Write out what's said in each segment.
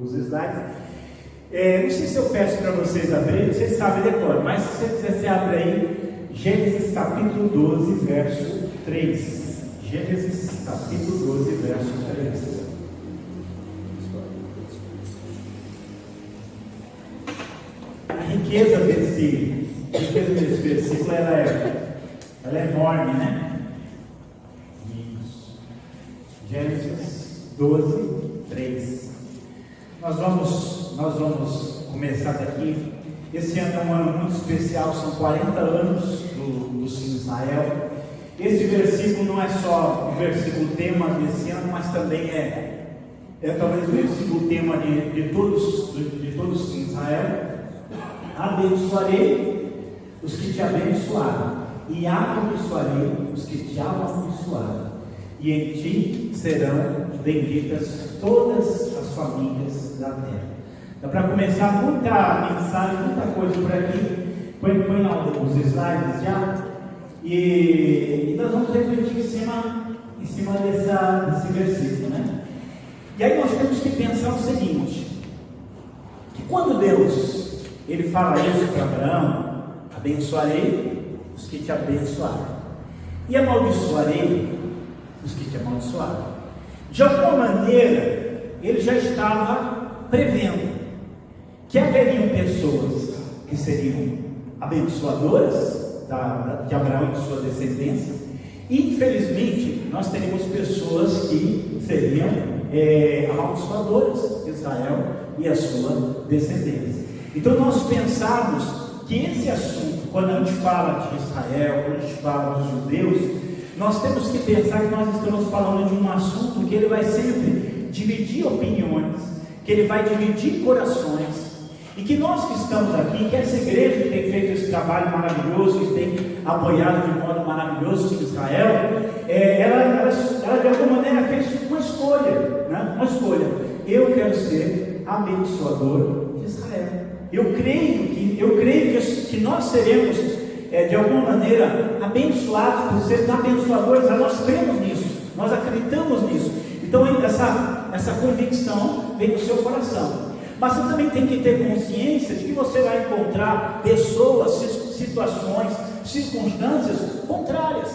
os slides. Não sei se eu peço para vocês abrirem, vocês sabem depois, mas se você quiser, você abre aí Gênesis capítulo 12, verso 3. Gênesis capítulo 12, verso 3. A riqueza desse versículo ela é enorme, né? Isso. Gênesis 12, 3. Nós vamos começar daqui. Esse ano é um ano muito especial, são 40 anos do Sim Israel. Esse versículo não é só o versículo tema desse ano, mas também é talvez o versículo tema de todos os Sim Israel. Abençoarei os que te abençoaram, e amaldiçoarei os que te amaldiçoaram, e em ti serão benditas todas as famílias da terra. Dá para começar muita mensagem, muita coisa por aqui. Põe os slides já. E nós vamos refletir em cima desse versículo, né? E aí nós temos que pensar o seguinte: que quando Deus ele fala isso para Abraão, abençoarei os que te abençoaram, e amaldiçoarei os que te amaldiçoaram. De alguma maneira, ele já estava prevendo que haveriam pessoas que seriam abençoadoras de Abraão e de sua descendência, e infelizmente nós teríamos pessoas que seriam amaldiçoadoras de Israel e a sua descendência. Então nós pensamos que esse assunto, quando a gente fala de Israel, quando a gente fala dos judeus, nós temos que pensar que nós estamos falando de um assunto que ele vai sempre dividir opiniões, que ele vai dividir corações, e que nós que estamos aqui, que essa igreja que tem feito esse trabalho maravilhoso, que tem apoiado de modo maravilhoso em Israel, ela de alguma maneira fez uma escolha, né? Uma escolha. Eu quero ser abençoador de Israel. Eu creio que nós seremos de alguma maneira abençoados por sermos abençoadores. Nós cremos nisso, nós acreditamos nisso. Então essa convicção vem do seu coração. Mas você também tem que ter consciência de que você vai encontrar pessoas, situações, circunstâncias contrárias,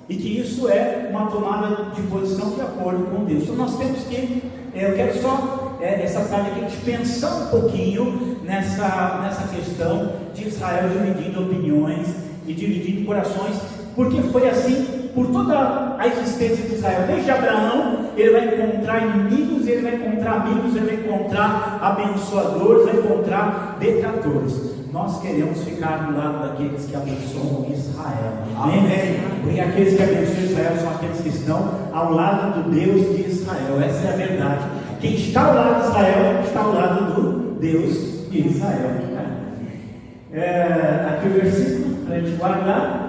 e que isso é uma tomada de posição de acordo com Deus. Então nós temos que, eu quero só essa tarde aqui a gente pensar um pouquinho nessa questão de Israel dividindo opiniões e dividindo corações, porque foi assim por toda a existência de Israel. Desde Abraão, ele vai encontrar inimigos, ele vai encontrar amigos, ele vai encontrar abençoadores, vai encontrar detratores. Nós queremos ficar do lado daqueles que abençoam Israel. Amém? Porque aqueles que abençoam Israel são aqueles que estão ao lado do Deus de Israel. Essa é a verdade. Quem está ao lado de Israel está ao lado do Deus de Israel. Aqui o versículo para a gente guardar.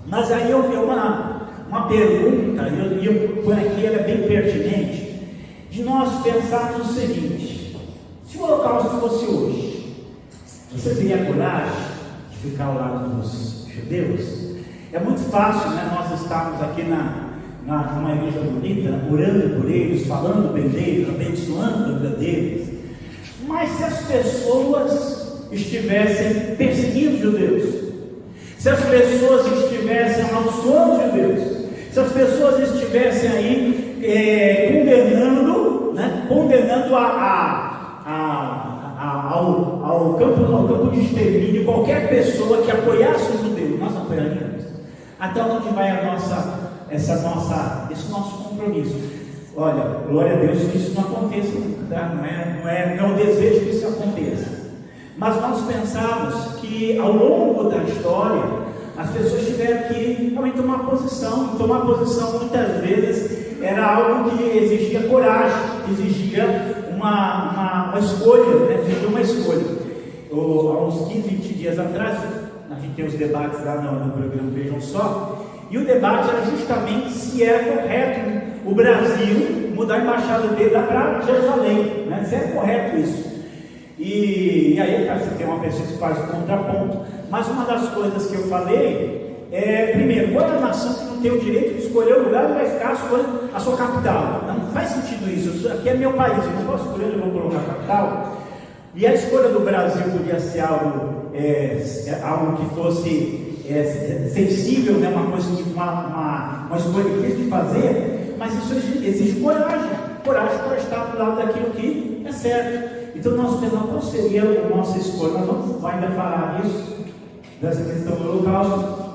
Mas aí uma pergunta, e eu ponho aqui, ela é bem pertinente, de nós pensarmos o seguinte: se o holocausto fosse hoje, você teria coragem de ficar ao lado dos judeus? É muito fácil, né, nós estarmos aqui numa igreja bonita, orando por eles, falando bem deles, abençoando a vida deles, mas se as pessoas estivessem perseguindo os judeus, se as pessoas estivessem amaldiçoando os judeus, se as pessoas estivessem aí condenando ao campo de extermínio qualquer pessoa que apoiasse os judeus, nós apoiaríamos. Até onde vai esse nosso compromisso? Olha, glória a Deus que isso não aconteça, tá? Não é o desejo que isso aconteça. Mas nós pensamos que ao longo da história as pessoas tiveram que realmente tomar posição. E tomar posição muitas vezes era algo que exigia coragem, exigia uma escolha, né? Exigia uma escolha. Há uns 15, 20 dias atrás, a gente tem os debates lá no programa Vejam Só, e o debate era justamente se era correto o Brasil mudar a embaixada dele lá para Jerusalém, né? Se é correto isso. E aí você tem uma pessoa que faz o contraponto, mas uma das coisas que eu falei primeiro, qual é a nação que não tem o direito de escolher o lugar onde vai ficar a sua capital? Não faz sentido isso. Aqui é meu país, eu não posso escolher onde eu vou colocar a capital. E a escolha do Brasil podia ser algo que fosse sensível, né? Uma coisa, uma escolha difícil de fazer, mas isso exige coragem para estar do lado daquilo que é certo. Então nós pensamos qual seria a nossa escolha. Nós vamos ainda falar disso, dessa questão do holocausto,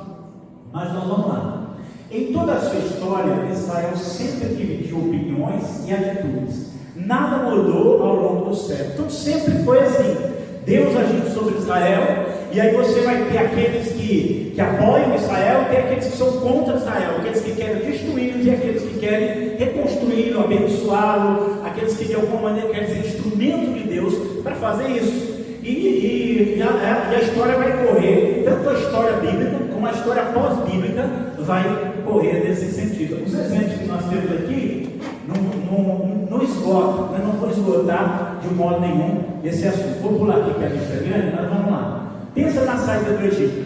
mas nós vamos lá. Em toda a sua história, Israel sempre dividiu opiniões e atitudes. Nada mudou ao longo do século. Então sempre foi assim. Deus agindo sobre Israel, e aí você vai ter aqueles que apoiam Israel, tem aqueles que são contra Israel, aqueles que querem destruí-los e aqueles que querem reconstruí-lo, abençoá-lo, aqueles que de alguma maneira querem ser instrumento de Deus para fazer isso. E a história vai correr, tanto a história bíblica como a história pós-bíblica vai correr nesse sentido. Os exemplos que nós temos aqui não esgotam, né? Não vou esgotar de modo nenhum esse assunto. Vou pular aqui que a lista é grande, mas vamos lá. Pensa na saída do Egito.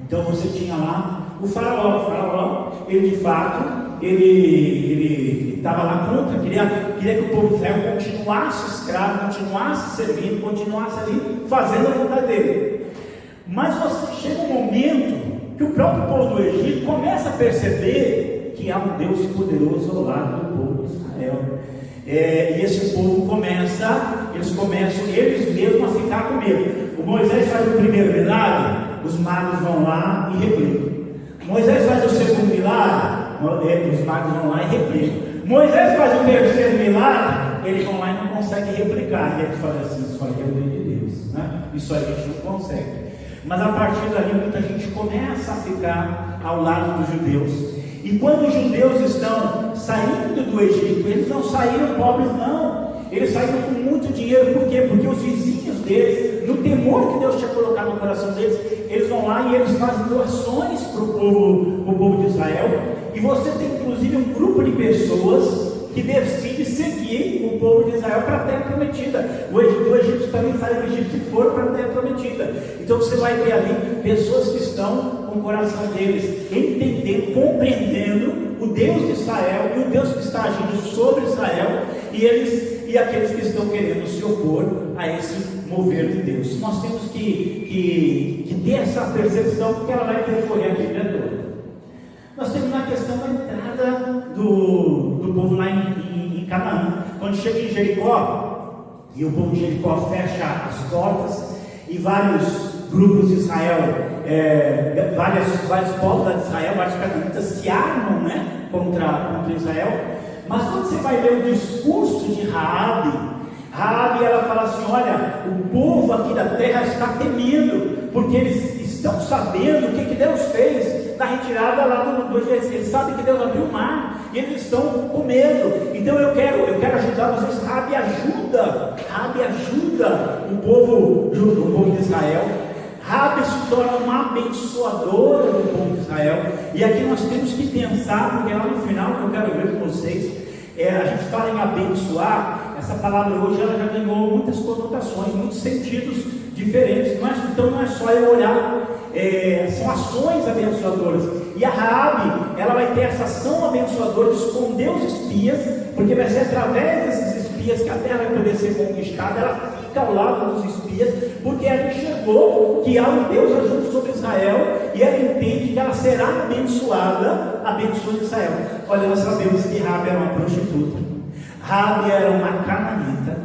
Então você tinha lá o faraó, ele de fato, ele estava lá contra, queria que o povo de Israel continuasse escravo, continuasse servindo, continuasse ali fazendo a vontade dele. Mas chega um momento que o próprio povo do Egito começa a perceber que há um Deus poderoso ao lado do povo de Israel. E esse povo eles mesmos a ficar com medo. O Moisés faz o primeiro milagre, os magos vão lá e replicam. Moisés faz o segundo milagre, os magos vão lá e replicam. Moisés faz o terceiro milagre, eles vão lá e não conseguem replicar. E eles falam assim: isso aí é o reino de Deus, né? Isso aí a gente não consegue. Mas a partir dali muita gente começa a ficar ao lado dos judeus. E quando os judeus estão saindo do Egito, eles não saíram pobres, não. Eles saíram com muito dinheiro. Por quê? Porque os vizinhos deles, no temor que Deus tinha colocado no coração deles, eles vão lá e eles fazem doações para o povo de Israel. E você tem inclusive um grupo de pessoas que decide seguir o povo de Israel para a terra prometida. O Egito também saiu do Egito e foram para a terra prometida. Então você vai ter ali pessoas que estão com o coração deles entendendo, compreendendo o Deus de Israel e o Deus que está agindo sobre Israel, e aqueles que estão querendo se opor a esse mover de Deus. Nós temos que ter essa percepção, porque ela vai percorrer a Bíblia toda. Nós temos na questão da entrada do povo lá em Canaã. Quando chega em Jericó, e o povo de Jericó fecha as portas, e vários grupos de Israel, vários povos de Israel, vários canaanitas se armam, né, contra Israel. Mas quando você vai ler o discurso de Raabe, ela fala assim: olha, o povo aqui da terra está temendo, porque eles estão sabendo o que Deus fez na retirada lá do Egito. Eles sabem que Deus abriu o mar e eles estão com medo. Então eu quero ajudar vocês. Raabe ajuda o povo de Israel. Raabe se torna uma abençoadora do povo de Israel. E aqui nós temos que pensar, porque lá no final que eu quero ver com vocês, a gente fala em abençoar. Essa palavra hoje ela já ganhou muitas conotações, muitos sentidos diferentes. Então não é só eu olhar, são ações abençoadoras. E a Raabe, ela vai ter essa ação abençoadora de esconder os espias, porque vai ser através desses espias que a terra vai poder ser conquistada. Ela fica ao lado dos espias, porque ela enxergou que há um Deus agindo sobre Israel, e ela entende que ela será abençoada, abençoa Israel. Olha, nós sabemos que Raabe era uma prostituta, Raabe era uma canaanita.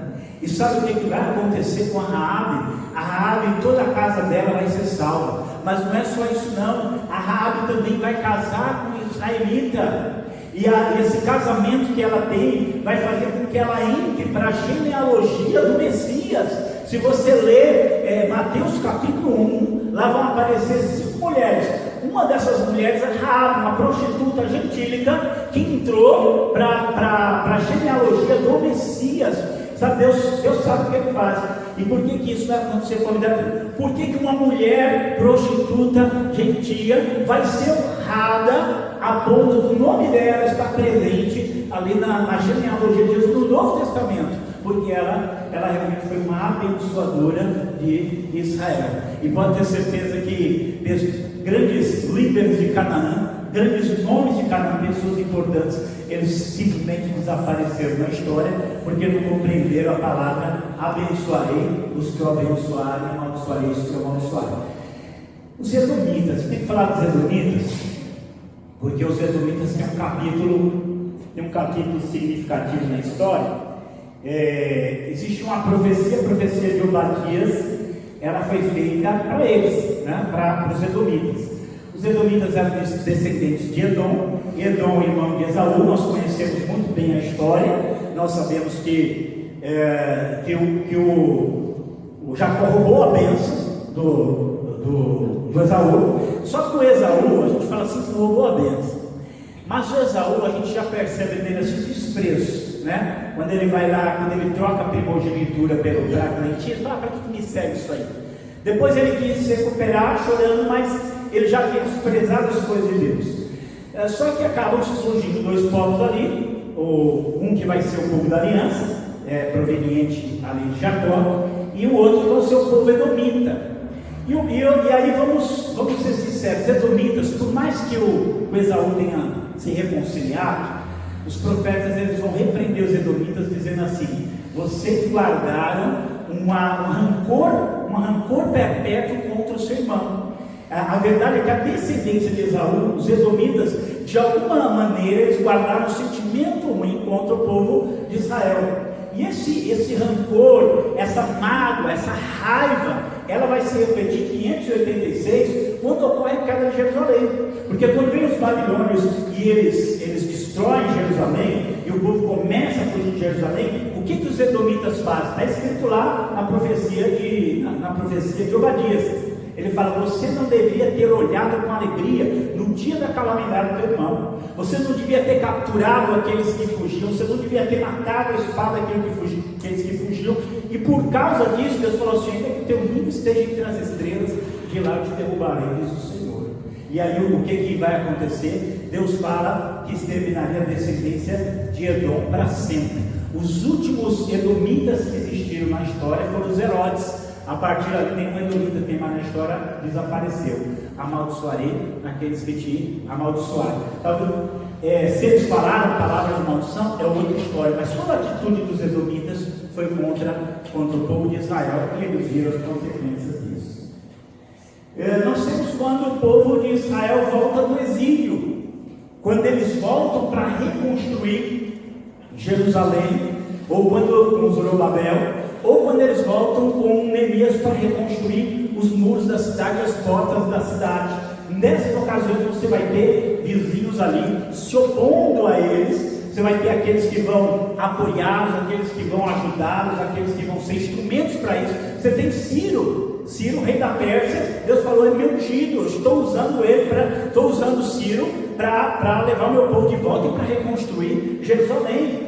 E sabe o que vai acontecer com a Raabe? A Raabe, toda a casa dela vai ser salva. Mas não é só isso não, a Raabe também vai casar com um israelita. E esse casamento que ela tem vai fazer com que ela entre para a genealogia do Messias. Se você ler Mateus capítulo 1, lá vão aparecer 5 mulheres. Uma dessas mulheres é Raabe, uma prostituta gentílica que entrou para a genealogia do Messias. Sabe, Deus sabe o que ele faz. E por que isso vai acontecer com a vida dela? Por que uma mulher prostituta gentia vai ser honrada a ponto do nome dela estar presente ali na genealogia de Jesus no Novo Testamento? Porque ela realmente foi uma abençoadora de Israel. E pode ter certeza que grandes líderes de Canaã, grandes nomes de Canaã, pessoas importantes, eles simplesmente desapareceram na história, porque não compreenderam a palavra: abençoarei os que eu abençoarem, amaldiçoarei os que eu amaldiçoarem. Os edomitas, tem que falar dos edomitas, porque os edomitas têm um capítulo significativo na história. Existe uma profecia, a profecia de Obadias, ela foi feita para eles, né? Para os edomitas. Os edomitas eram descendentes de Edom, irmão de Esaú. Nós conhecemos muito bem a história. Nós sabemos que o Jacó roubou a bênção do Esaú. Só que o Esaú, a gente fala assim que roubou a bênção, mas o Esaú, a gente já percebe nele assim desprezo, né? Quando ele vai lá, quando ele troca a primogenitura pelo Cleitinho, ele fala: para que me serve isso aí? Depois ele quis se recuperar chorando, mas ele já tinha desprezado as coisas de Deus. Só que acabam surgindo dois povos ali, um que vai ser o povo da aliança, proveniente ali de Jacó, e o outro que vai ser o povo edomita. E aí vamos ser sinceros: edomitas, por mais que o Esaú tenha se reconciliado, os profetas eles vão repreender os edomitas dizendo assim: vocês guardaram um rancor perpétuo contra o seu irmão. A verdade é que a descendência de Esaú, os edomitas, de alguma maneira eles guardaram um sentimento ruim contra o povo de Israel. E esse rancor, essa mágoa, essa raiva, ela vai se refletir em 586, quando ocorre a queda de Jerusalém. Porque quando vem os babilônios e eles destroem Jerusalém, e o povo começa a fugir de Jerusalém, o que os edomitas fazem? Está escrito lá na profecia de Obadias. Ele fala: você não deveria ter olhado com alegria no dia da calamidade do teu irmão. Você não devia ter capturado aqueles que fugiam. Você não devia ter matado a espada aqueles que fugiam. E por causa disso, Deus falou assim: ainda que o teu ninho esteja entre as estrelas, de lá eu te derrubarei, diz o Senhor. E aí o que vai acontecer? Deus fala que exterminaria a descendência de Edom para sempre. Os últimos edomitas que existiram na história foram os Herodes. A partir dali, nenhum edomita tem mais na história, desapareceu. Amaldiçoarei aqueles que te amaldiçoarem. Então, se eles falaram a palavra de maldição, é outra história. Mas toda a atitude dos edomitas foi contra o povo de Israel, e eles viram as consequências disso. Nós temos quando o povo de Israel volta do exílio, quando eles voltam para reconstruir Jerusalém, ou quando com Zorobabel, ou quando eles voltam com Neemias para reconstruir os muros da cidade e as portas da cidade. Nessas ocasiões você vai ter vizinhos ali se opondo a eles. Você vai ter aqueles que vão apoiá-los, aqueles que vão ajudá-los, aqueles que vão ser instrumentos para isso. Você tem Ciro, rei da Pérsia. Deus falou: é meu ungido, eu estou usando Ciro para levar o meu povo de volta e para reconstruir Jerusalém.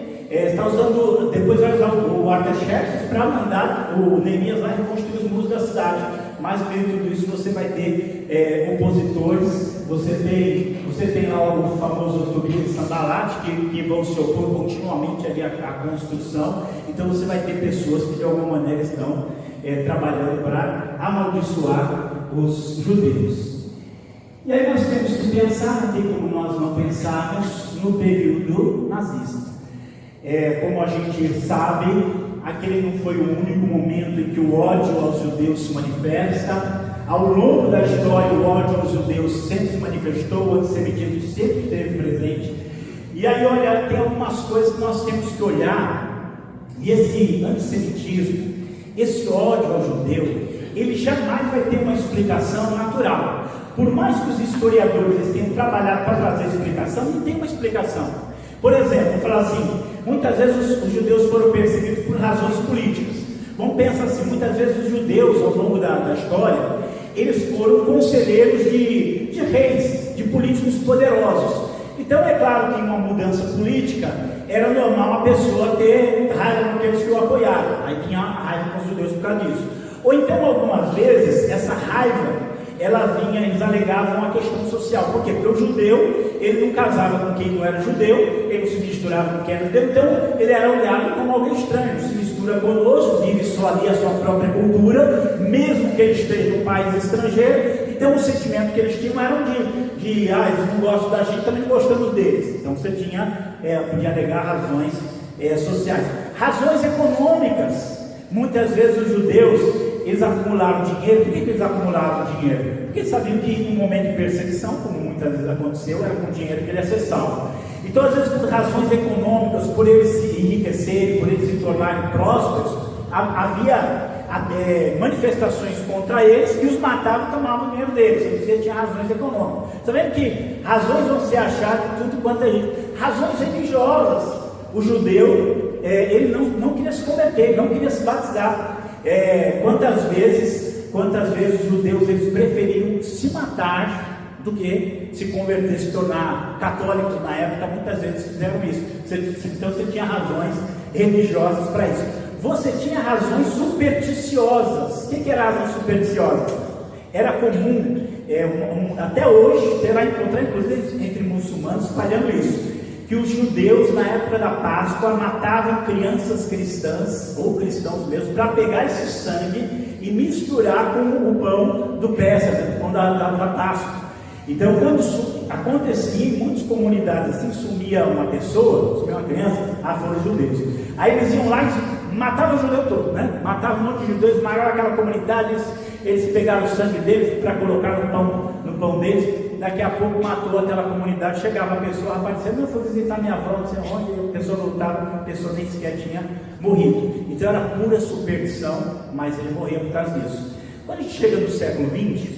Depois vai usar o Artaxerxes para mandar o Neemias lá reconstruir os muros da cidade. Mas no meio de tudo isso você vai ter opositores. Você tem lá o famoso Tobias e Sanbalate que vão se opor continuamente ali à construção. Então você vai ter pessoas que de alguma maneira estão trabalhando para amaldiçoar os judeus. E aí nós temos que pensar, não tem como nós não pensarmos no período nazista. Como a gente sabe, aquele não foi o único momento em que o ódio aos judeus se manifesta. Ao longo da história, o ódio aos judeus sempre se manifestou, o antissemitismo sempre esteve presente. E aí, olha, tem algumas coisas que nós temos que olhar. E esse antissemitismo, esse ódio ao judeu, ele jamais vai ter uma explicação natural. Por mais que os historiadores tenham trabalhado para trazer explicação, não tem uma explicação. Por exemplo, vou falar assim: muitas vezes os judeus foram perseguidos por razões políticas. Vamos pensar assim: muitas vezes os judeus, ao longo da história, eles foram conselheiros de reis, de políticos poderosos. Então é claro que em uma mudança política era normal a pessoa ter raiva daqueles que o apoiaram. Aí tinha raiva com os judeus por causa disso. Ou então algumas vezes essa raiva eles alegavam a questão social. Por quê? Porque o judeu, ele não casava com quem não era judeu, ele não se misturava com quem era judeu, então ele era olhado como alguém estranho, não se mistura conosco, vive só ali a sua própria cultura, mesmo que ele esteja em um país estrangeiro. Então o sentimento que eles tinham era eles não gostam da gente, também não gostamos deles. Então você podia alegar razões sociais. Razões econômicas. Muitas vezes os judeus, eles acumularam dinheiro. Por que eles acumulavam dinheiro? Porque eles sabiam que em um momento de perseguição, como muitas vezes aconteceu, era com dinheiro que ele ia ser salvo. Então, às vezes, por razões econômicas, por eles se enriquecerem, por eles se tornarem prósperos, havia manifestações contra eles que os matavam e tomavam o dinheiro deles. Você tinha razões econômicas. Está vendo que razões vão ser achadas de tudo quanto é gente. Razões religiosas. O judeu, ele não queria se converter, não queria se batizar. Quantas vezes os judeus eles preferiam se matar do que se converter, se tornar católicos na época? Muitas vezes fizeram isso. Então você tinha razões religiosas para isso. Você tinha razões supersticiosas. O que era razão supersticiosa? Era comum, até hoje, você vai encontrar inclusive entre muçulmanos espalhando isso, que os judeus na época da Páscoa matavam crianças cristãs, ou cristãos mesmo, para pegar esse sangue e misturar com o pão do Pésach, o pão da Páscoa. Então, quando acontecia em muitas comunidades assim, sumia uma pessoa, sumia uma criança, foram os judeus. Aí eles iam lá e matavam o judeu todo, né? Matavam um monte de judeus, maior aquela comunidade, eles pegaram o sangue deles para colocar no pão deles. Daqui a pouco matou aquela comunidade, chegava a pessoa, rapaz, dizendo, eu fui visitar minha avó, não sei onde, e a pessoa voltava, a pessoa nem sequer tinha morrido. Então era pura superstição, mas ele morria por causa disso. Quando a gente chega no século XX,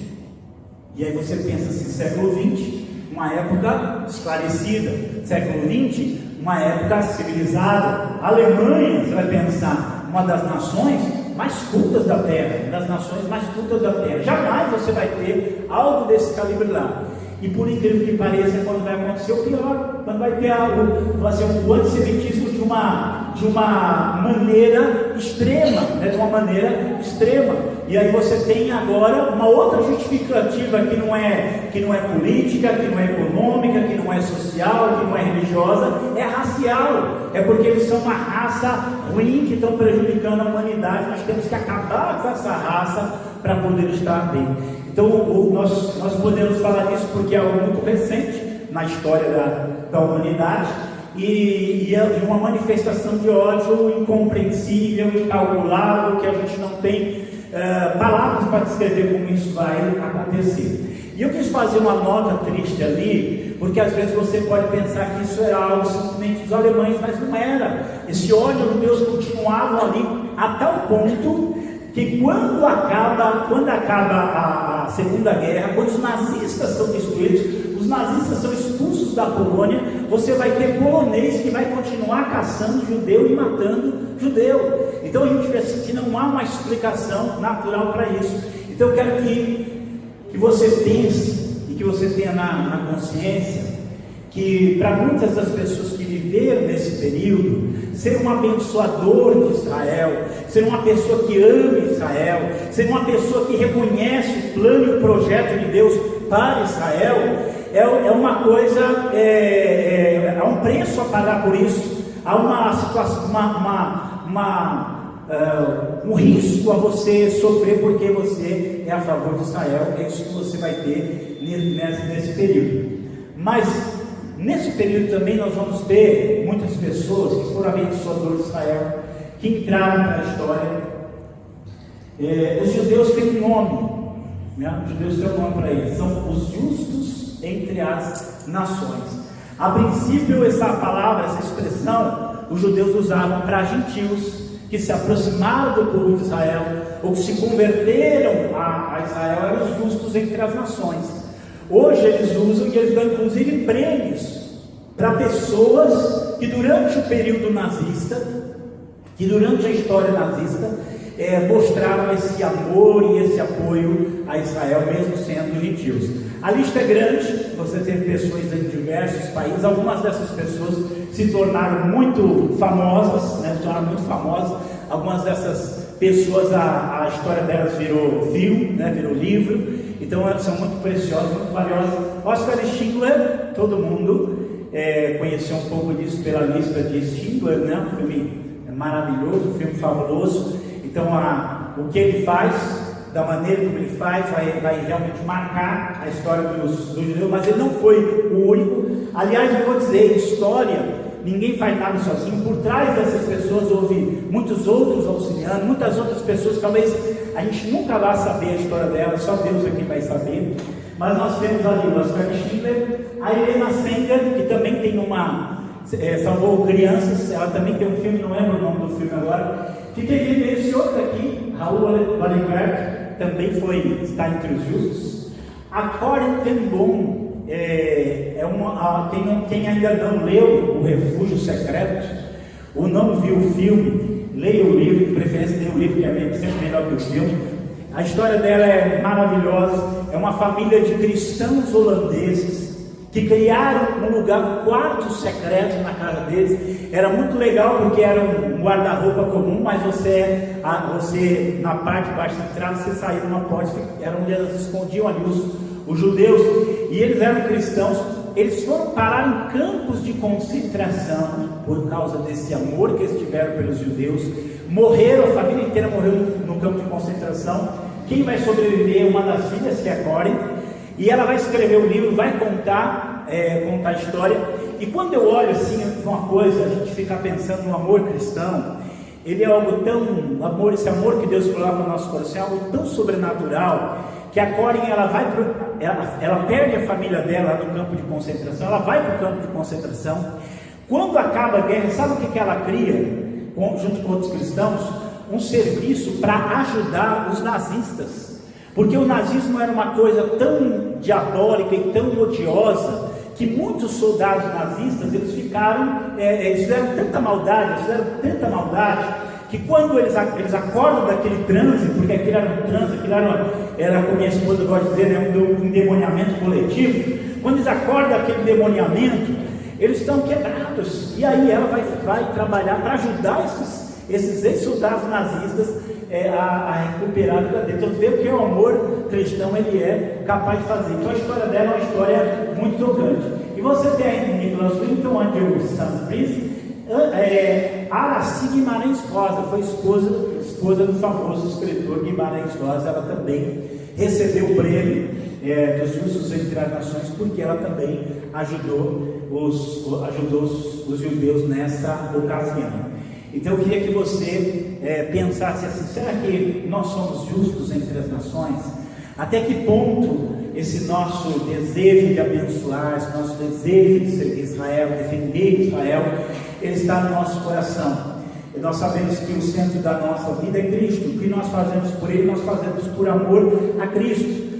e aí você pensa assim, século XX, uma época esclarecida, século XX, uma época civilizada. A Alemanha, você vai pensar, uma das nações mais cultas da Terra, uma das nações mais cultas da Terra. Jamais você vai ter algo desse calibre lá. E por incrível que pareça, quando vai acontecer o pior, quando vai ter o antissemitismo de uma maneira extrema, de uma maneira extrema. E aí você tem agora uma outra justificativa que não é política, que não é econômica, que não é social, que não é religiosa, é racial. É porque eles são uma raça ruim que estão prejudicando a humanidade. Nós temos que acabar com essa raça para poder estar bem. Então nós podemos falar disso porque é algo muito recente na história da humanidade e é uma manifestação de ódio incompreensível, incalculável, que a gente não tem palavras para descrever como isso vai acontecer. E eu quis fazer uma nota triste ali, porque às vezes você pode pensar que isso era algo simplesmente dos alemães, mas não era. Esse ódio dos judeus continuava ali a tal ponto que quando acaba a Segunda Guerra, quando os nazistas são destruídos, os nazistas são expulsos da Polônia, você vai ter polonês que vai continuar caçando judeu e matando judeu. Então a gente vê assim que não há uma explicação natural para isso. Então eu quero que você pense e que você tenha na consciência que para muitas das pessoas que viveram nesse período, ser um abençoador de Israel, ser uma pessoa que ama Israel, ser uma pessoa que reconhece o plano e o projeto de Deus para Israel, é uma coisa, há um preço a pagar por isso, há uma situação, um risco a você sofrer porque você é a favor de Israel. É isso que você vai ter nesse período. Mas nesse período também nós vamos ter muitas pessoas que foram abençoadores de Israel, que entraram na história. Os judeus têm um nome, né? Os judeus têm um nome para eles, são os justos entre as nações. A princípio essa palavra, essa expressão, os judeus usavam para gentios que se aproximaram do povo de Israel, ou que se converteram a Israel, eram os justos entre as nações. Hoje eles usam e eles dão inclusive prêmios para pessoas que durante o período nazista, que durante a história nazista, mostraram esse amor e esse apoio a Israel, mesmo sendo gentios. A lista é grande, você teve pessoas em diversos países, algumas dessas pessoas se tornaram muito famosas, né? Algumas dessas pessoas, a história delas virou filme, né? Virou livro. Então elas são muito preciosas, muito valiosas. Oscar Schindler, todo mundo conheceu um pouco disso pela lista de Schindler, né? Um filme maravilhoso, um filme fabuloso. Então o que ele faz da maneira como ele faz, vai realmente marcar a história dos judeus, mas ele não foi o único. Aliás, eu vou dizer, história, ninguém faz nada sozinho. Por trás dessas pessoas houve muitos outros auxiliando, muitas outras pessoas que talvez a gente nunca vá saber a história delas, só Deus aqui vai saber. Mas nós temos ali o Oscar Schindler, a Helena Sender, que também tem salvou crianças, ela também tem um filme, não lembro o nome do filme agora. Fiquei vendo esse outro aqui, Raul Wallenberg, também está entre os justos. A Corrie ten Boom, quem ainda não leu O Refúgio Secreto, ou não viu o filme, leia o livro, de preferência leia o livro, que é sempre melhor que o filme. A história dela é maravilhosa. É uma família de cristãos holandeses que criaram um quarto secreto na casa deles. Era muito legal porque era um guarda-roupa comum, mas você na parte de baixo da entrada, você saía de uma porta, era onde elas escondiam ali os judeus, e eles eram cristãos. Eles foram parar em campos de concentração por causa desse amor que eles tiveram pelos judeus. Morreram, a família inteira morreu no campo de concentração. Quem vai sobreviver é uma das filhas, que é a Corrie, e ela vai escrever o livro, vai contar a história. E quando eu olho assim, uma coisa, a gente fica pensando no amor cristão. Ele é algo tão, esse amor que Deus coloca no nosso coração, é algo tão sobrenatural, que a Corrie, ela perde a família dela no campo de concentração, ela vai para o campo de concentração. Quando acaba a guerra, sabe o que ela cria, junto com outros cristãos? Um serviço para ajudar os nazistas, porque o nazismo era uma coisa tão diabólica e tão odiosa, que muitos soldados nazistas, eles fizeram tanta maldade, que quando eles acordam daquele transe, porque aquilo era um transe, era como minha esposa gosta de dizer, um endemoniamento coletivo. Quando eles acordam daquele endemoniamento, eles estão quebrados, e aí ela vai trabalhar para ajudar esses ex-soldados nazistas a recuperar a vida dele. Então vê o que o amor cristão ele é capaz de fazer. Então a história dela é uma história muito tocante. E você tem aí Nicholas Winton, Andrew Stanford, Aracy Guimarães Rosa, foi esposa do famoso escritor Guimarães Rosa. Ela também recebeu o prêmio dos Justos entre as Nações, porque ela também ajudou os judeus nessa ocasião. Então eu queria que você pensasse assim: será que nós somos justos entre as nações? Até que ponto esse nosso desejo de abençoar, esse nosso desejo de servir Israel, defender Israel, ele está no nosso coração? E nós sabemos que o centro da nossa vida é Cristo. O que nós fazemos por Ele, nós fazemos por amor a Cristo.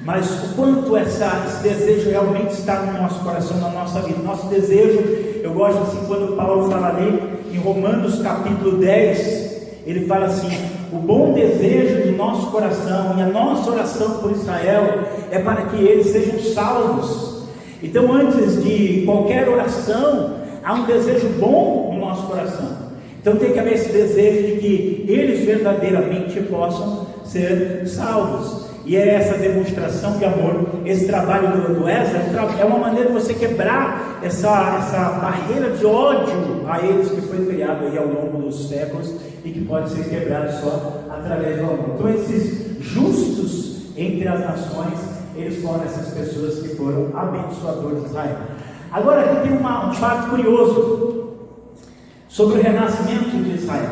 Mas o quanto esse desejo realmente está no nosso coração, na nossa vida? Nosso desejo, eu gosto assim quando Paulo fala ali em Romanos capítulo 10, ele fala assim: o bom desejo do nosso coração e a nossa oração por Israel é para que eles sejam salvos. Então, antes de qualquer oração, há um desejo bom no nosso coração. Então tem que haver esse desejo de que eles verdadeiramente possam ser salvos. E é essa demonstração de amor, esse trabalho do Ezra, é uma maneira de você quebrar essa barreira de ódio a eles que foi criado aí ao longo dos séculos e que pode ser quebrado só através do amor. Então esses justos entre as nações, eles foram essas pessoas que foram abençoadores de Israel. Agora aqui tem um fato curioso sobre o renascimento de Israel.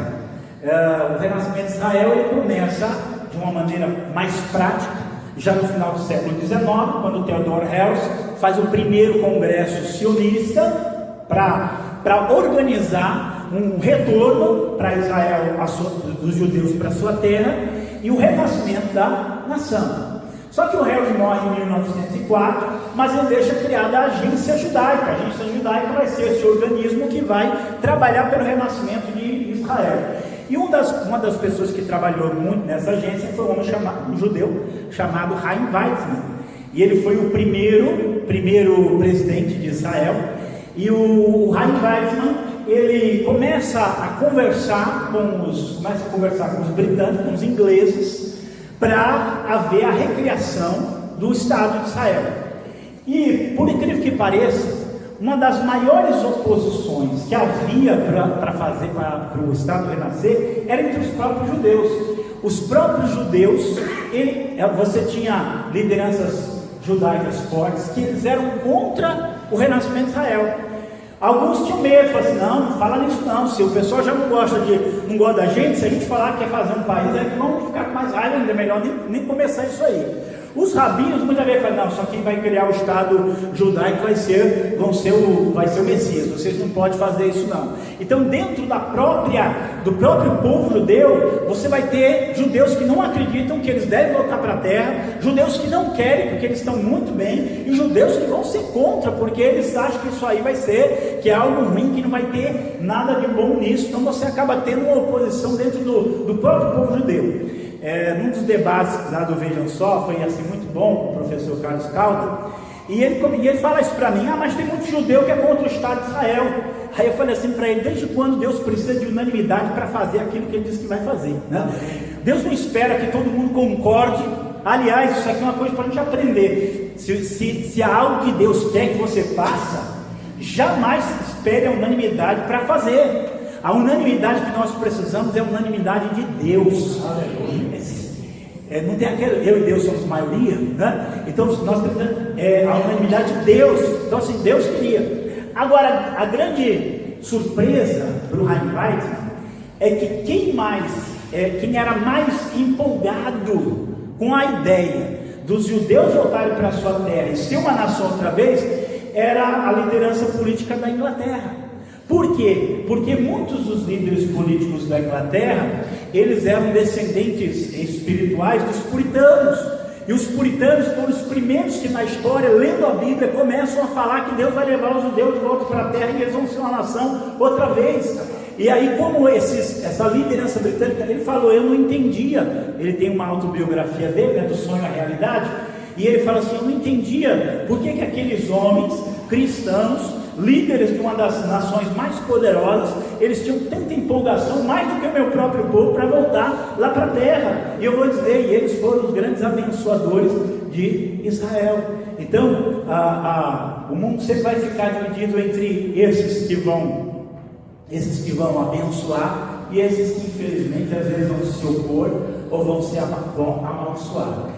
O renascimento de Israel ele começa de uma maneira mais prática, já no final do século XIX, quando Theodor Herzl faz o primeiro congresso sionista para organizar um retorno para Israel, dos judeus para a sua terra, e o renascimento da nação. Só que o Herzl morre em 1904, mas ele deixa criada a agência judaica. A agência judaica vai ser esse organismo que vai trabalhar pelo renascimento de Israel. E uma das pessoas que trabalhou muito nessa agência foi um judeu chamado Chaim Weizmann. E ele foi o primeiro presidente de Israel. E o Chaim Weizmann, ele começa a conversar com os britânicos, com os ingleses, para haver a recriação do Estado de Israel. E, por incrível que pareça, uma das maiores oposições que havia para o Estado renascer era entre os próprios judeus. os próprios judeus, você tinha lideranças judaicas fortes, que eles eram contra o renascimento de Israel. Alguns tinham medo, falaram assim, não fala nisso não, se o pessoal já não gosta da gente, se a gente falar que quer fazer um país, aí vamos ficar com mais raiva, ainda é melhor nem começar isso aí. Os rabinos muitas vezes falam, não, só quem vai criar o Estado judaico vai ser o Messias, vocês não podem fazer isso não. Então dentro do próprio povo judeu, você vai ter judeus que não acreditam que eles devem voltar para a terra, judeus que não querem porque eles estão muito bem, e judeus que vão ser contra, porque eles acham que isso aí que é algo ruim, que não vai ter nada de bom nisso. Então você acaba tendo uma oposição dentro do próprio povo judeu. Num dos debates lá do Vejam Só, foi assim muito bom, o professor Carlos Calda, e ele fala isso para mim, mas tem muito judeu que é contra o Estado de Israel. Aí eu falei assim para ele, desde quando Deus precisa de unanimidade para fazer aquilo que ele disse que vai fazer, né? Deus não espera que todo mundo concorde. Aliás, isso aqui é uma coisa para a gente aprender, se há algo que Deus quer que você faça, jamais espere a unanimidade para fazer. A unanimidade que nós precisamos é a unanimidade de Deus. Não tem aquele, eu e Deus somos maioria, né? Então nós temos a unanimidade de Deus. Então assim, Deus queria. Agora, a grande surpresa para o Chaim Weizmann é que quem era mais empolgado com a ideia dos judeus voltarem para a sua terra e ser uma nação outra vez, era a liderança política da Inglaterra. Por quê? Porque muitos dos líderes políticos da Inglaterra, eles eram descendentes espirituais dos puritanos, e os puritanos foram os primeiros que na história, lendo a Bíblia, começam a falar que Deus vai levar os judeus de volta para a terra e eles vão ser uma nação outra vez. E aí, como essa liderança britânica, ele falou, eu não entendia, ele tem uma autobiografia dele, né, do sonho à realidade, e ele fala assim, eu não entendia por que aqueles homens cristãos, líderes de uma das nações mais poderosas, eles tinham tanta empolgação, mais do que o meu próprio povo, para voltar lá para a terra. E eu vou dizer, e eles foram os grandes abençoadores de Israel. Então, o mundo sempre vai ficar dividido entre esses que vão abençoar e esses que infelizmente às vezes vão se opor ou vão amaldiçoar.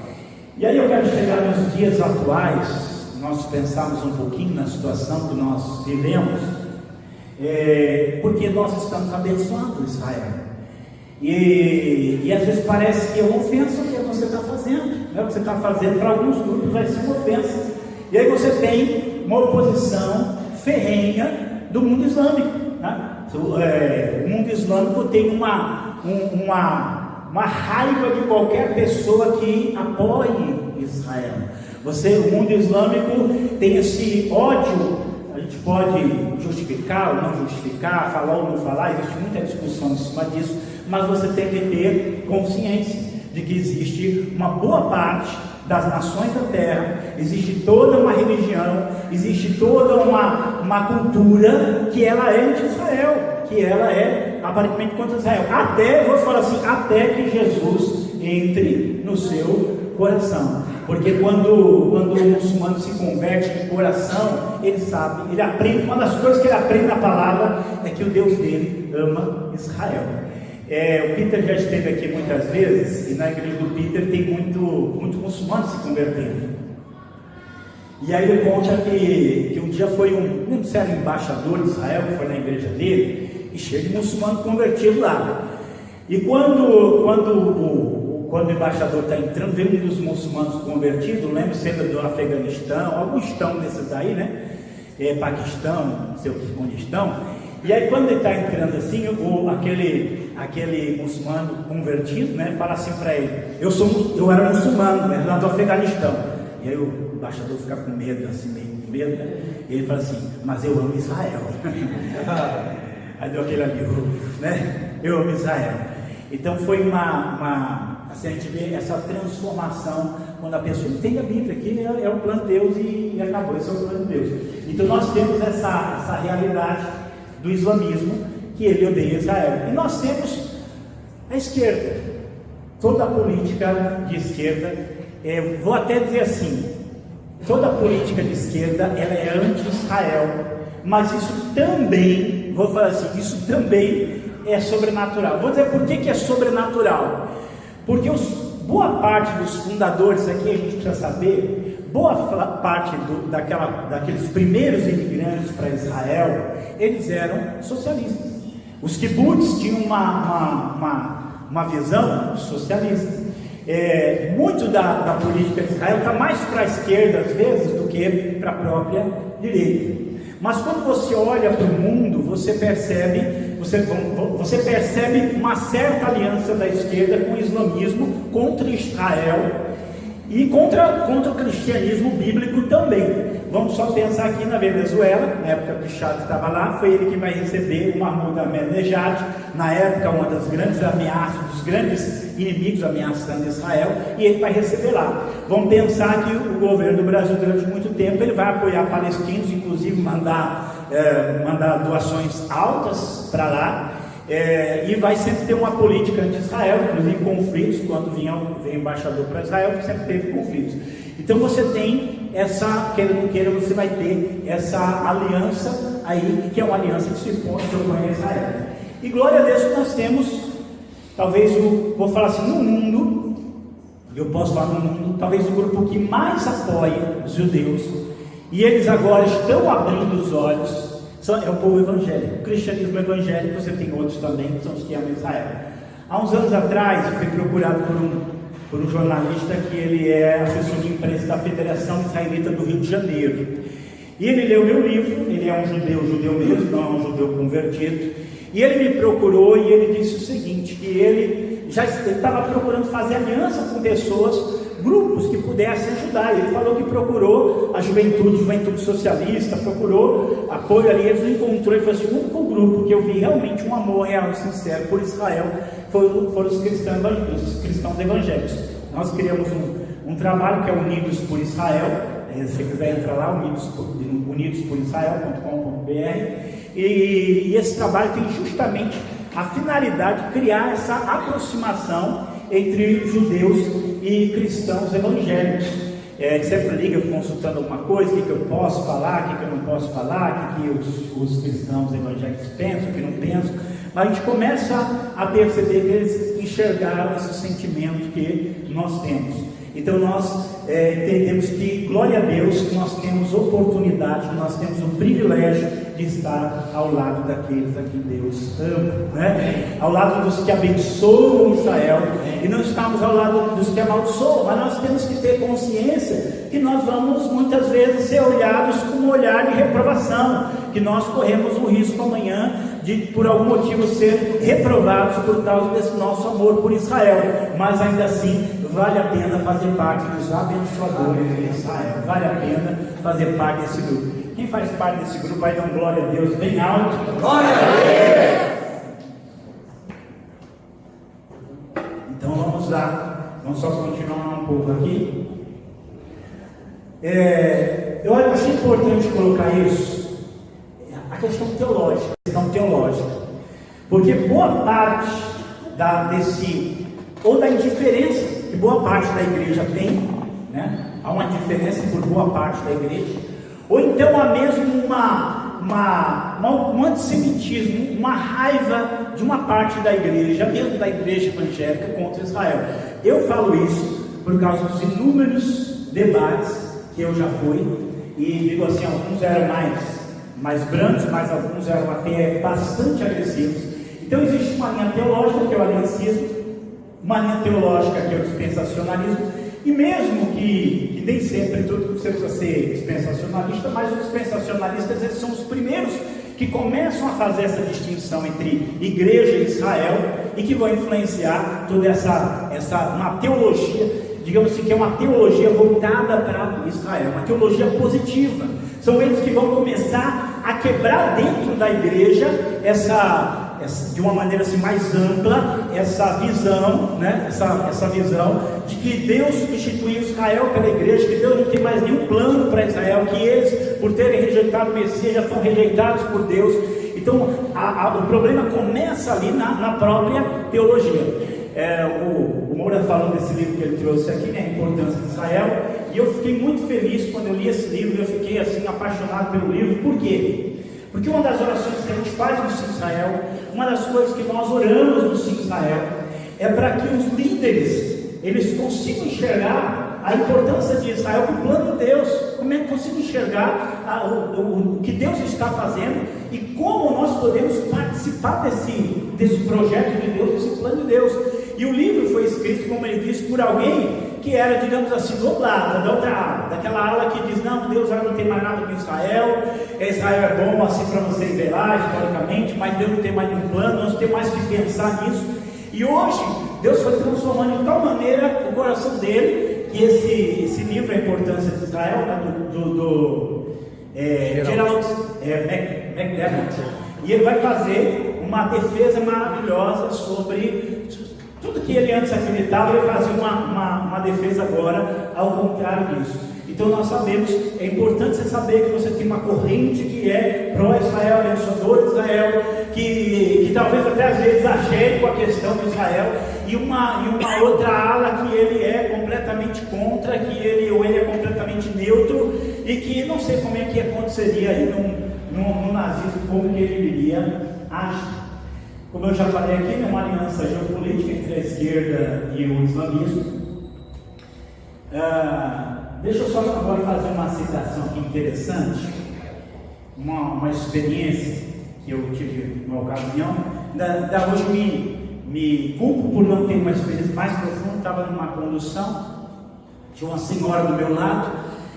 E aí eu quero chegar nos dias atuais, nós pensarmos um pouquinho na situação que nós vivemos, porque nós estamos abençoando Israel, e às vezes parece que é uma ofensa o que você está fazendo, né? O que você está fazendo para alguns grupos vai ser uma ofensa, e aí você tem uma oposição ferrenha do mundo islâmico, né? O mundo islâmico tem uma raiva de qualquer pessoa que apoie Israel. O mundo islâmico tem esse ódio, a gente pode justificar ou não justificar, falar ou não falar, existe muita discussão em cima disso, mas você tem que ter consciência de que existe uma boa parte das nações da terra, existe toda uma religião, existe toda uma cultura que ela é anti-Israel, que ela é aparentemente contra Israel, até que Jesus entre no seu coração. Porque quando o muçulmano se converte de coração, ele sabe, ele aprende, uma das coisas que ele aprende na palavra é que o Deus dele ama Israel. O Peter já esteve aqui muitas vezes, e na igreja do Peter tem muito muçulmano se convertendo. E aí ele conta que um dia foi não lembro se era embaixador de Israel, que foi na igreja dele, e cheio de muçulmano convertido lá. E quando o embaixador está entrando, vem um dos muçulmanos convertidos, não lembro se era do Afeganistão, alguns estão desses aí, né? Paquistão, não sei onde estão. E aí quando ele está entrando assim, aquele muçulmano convertido, né, fala assim para ele, eu era muçulmano, né, lá do Afeganistão. E aí o embaixador fica com medo, assim, meio com medo, né? E ele fala assim, mas eu amo Israel. Aí deu aquele ali, né? Eu amo Israel. Então foi assim, a gente vê essa transformação quando a pessoa entende a Bíblia, que é o plano de Deus e acabou, esse é o plano de Deus. Então nós temos essa realidade do islamismo, que ele odeia Israel. E nós temos a esquerda, toda a política de esquerda, vou até dizer assim, toda a política de esquerda, ela é anti-Israel, mas isso também, vou falar assim, isso também é sobrenatural. Vou dizer por que é sobrenatural. Porque boa parte dos fundadores aqui, a gente precisa saber, boa parte daqueles primeiros imigrantes para Israel, eles eram socialistas. Os kibbutz tinham uma visão socialista. Muito da política de Israel está mais para a esquerda às vezes do que para a própria direita. Mas quando você olha para o mundo, você percebe uma certa aliança da esquerda com o islamismo contra Israel e contra o cristianismo bíblico também. Vamos só pensar aqui na Venezuela, na época que o Chávez estava lá, foi ele que vai receber o Mahmoud Ahmadinejad, na época uma das grandes ameaças, dos grandes inimigos ameaçando Israel, e ele vai receber lá. Vamos pensar que o governo do Brasil durante muito tempo, ele vai apoiar palestinos, inclusive mandar doações altas para lá, e vai sempre ter uma política anti-Israel, inclusive conflitos, quando vem embaixador para Israel, sempre teve conflitos. Então você tem queira ou não queira, você vai ter essa aliança aí, que é uma aliança que se opõe a Israel. E glória a Deus que nós temos, talvez, vou falar assim, no mundo, eu posso falar no mundo, talvez o grupo que mais apoia os judeus, e eles agora estão abrindo os olhos, é o povo evangélico. O cristianismo evangélico, você tem outros também, que são os que amam Israel. Há uns anos atrás, eu fui procurado por um jornalista que ele é assessor de imprensa da Federação Israelita do Rio de Janeiro. E ele leu meu livro, ele é um judeu mesmo, não é um judeu convertido. E ele me procurou e ele disse o seguinte, que ele estava procurando fazer aliança com pessoas, grupos que pudessem ajudar. Ele falou que procurou a juventude socialista, procurou apoio ali, ele encontrou, e foi assim, o único grupo que eu vi realmente um amor real e sincero por Israel foram os cristãos evangélicos. Nós criamos um trabalho que é Unidos por Israel. Se você quiser entrar lá, unidosporisrael.com.br, e esse trabalho tem justamente a finalidade de criar essa aproximação entre judeus e cristãos evangélicos. Sempre liga consultando alguma coisa, o que eu posso falar, o que eu não posso falar, o que os cristãos evangélicos pensam, o que não pensam. Mas a gente começa a perceber que eles enxergaram esse sentimento que nós temos. Então nós entendemos que, glória a Deus, que nós temos oportunidade, que nós temos o privilégio de estar ao lado daqueles a quem Deus ama, né? Ao lado dos que abençoam Israel, e não estamos ao lado dos que amaldiçoam, mas nós temos que ter consciência que nós vamos muitas vezes ser olhados com um olhar de reprovação, que nós corremos o risco amanhã de, por algum motivo, ser reprovados por causa desse nosso amor por Israel, mas ainda assim vale a pena fazer parte dos abençoadores de Israel, vale a pena fazer parte desse grupo. Quem faz parte desse grupo aí, dá glória a Deus bem alto. Glória a Deus! Então vamos lá, vamos só continuar um pouco aqui. Eu achei importante colocar isso, a questão teológica, porque boa parte da indiferença que boa parte da igreja tem, né? Há uma indiferença por boa parte da igreja, ou então há mesmo um antissemitismo, uma raiva de uma parte da igreja, mesmo da igreja evangélica, contra Israel. Eu falo isso por causa dos inúmeros debates que eu já fui, e digo assim, alguns eram mais brandos, mas alguns eram até bastante agressivos. Então existe uma linha teológica, que é o aliancismo, uma linha teológica, que é o dispensacionalismo, e mesmo que nem sempre tudo você precisa ser dispensacionalista, mas os dispensacionalistas, eles são os primeiros que começam a fazer essa distinção entre igreja e Israel, e que vão influenciar toda uma teologia, digamos assim, que é uma teologia voltada para Israel, uma teologia positiva. São eles que vão começar a quebrar dentro da igreja de uma maneira assim mais ampla, essa visão, né? essa visão de que Deus substituiu Israel pela igreja, que Deus não tem mais nenhum plano para Israel, que eles, por terem rejeitado o Messias, já são rejeitados por Deus. Então o problema começa ali na própria teologia. O Moura falou desse livro que ele trouxe aqui, né, a importância de Israel, e eu fiquei muito feliz quando eu li esse livro. Eu fiquei assim apaixonado pelo livro. Por quê? Porque uma das orações que a gente faz no Sim Israel, uma das coisas que nós oramos no Sim Israel, é para que os líderes eles consigam enxergar a importância de Israel no plano de Deus, como é que consigam enxergar o que Deus está fazendo e como nós podemos participar desse projeto de Deus, desse plano de Deus. E o livro foi escrito, como ele disse, por alguém que era, digamos assim, doblada da outra ala, daquela ala que diz, não, Deus já não tem mais nada com Israel é bom assim para vocês ver lá, historicamente, mas Deus não tem mais nenhum plano, nós temos mais que pensar nisso. E hoje, Deus foi transformando de tal maneira o coração dele, que esse livro, A Importância de Israel, né, do Gerald McDermott, e ele vai fazer uma defesa maravilhosa sobre tudo que ele antes acreditava. Ele fazia uma defesa agora ao contrário disso. Então nós sabemos, é importante você saber que você tem uma corrente que é pró-Israel, abençoador de Israel, que talvez até às vezes exagere com a questão de Israel, e uma outra ala que ele é completamente contra, que ele é completamente neutro, e que não sei como é que aconteceria aí no nazismo, como que ele iria agir. Como eu já falei aqui, é uma aliança geopolítica entre a esquerda e o islamismo. Deixa eu só agora fazer uma citação aqui interessante, uma experiência que eu tive numa ocasião. Hoje me culpo por não ter uma experiência mais profunda. Estava numa condução, tinha uma senhora do meu lado,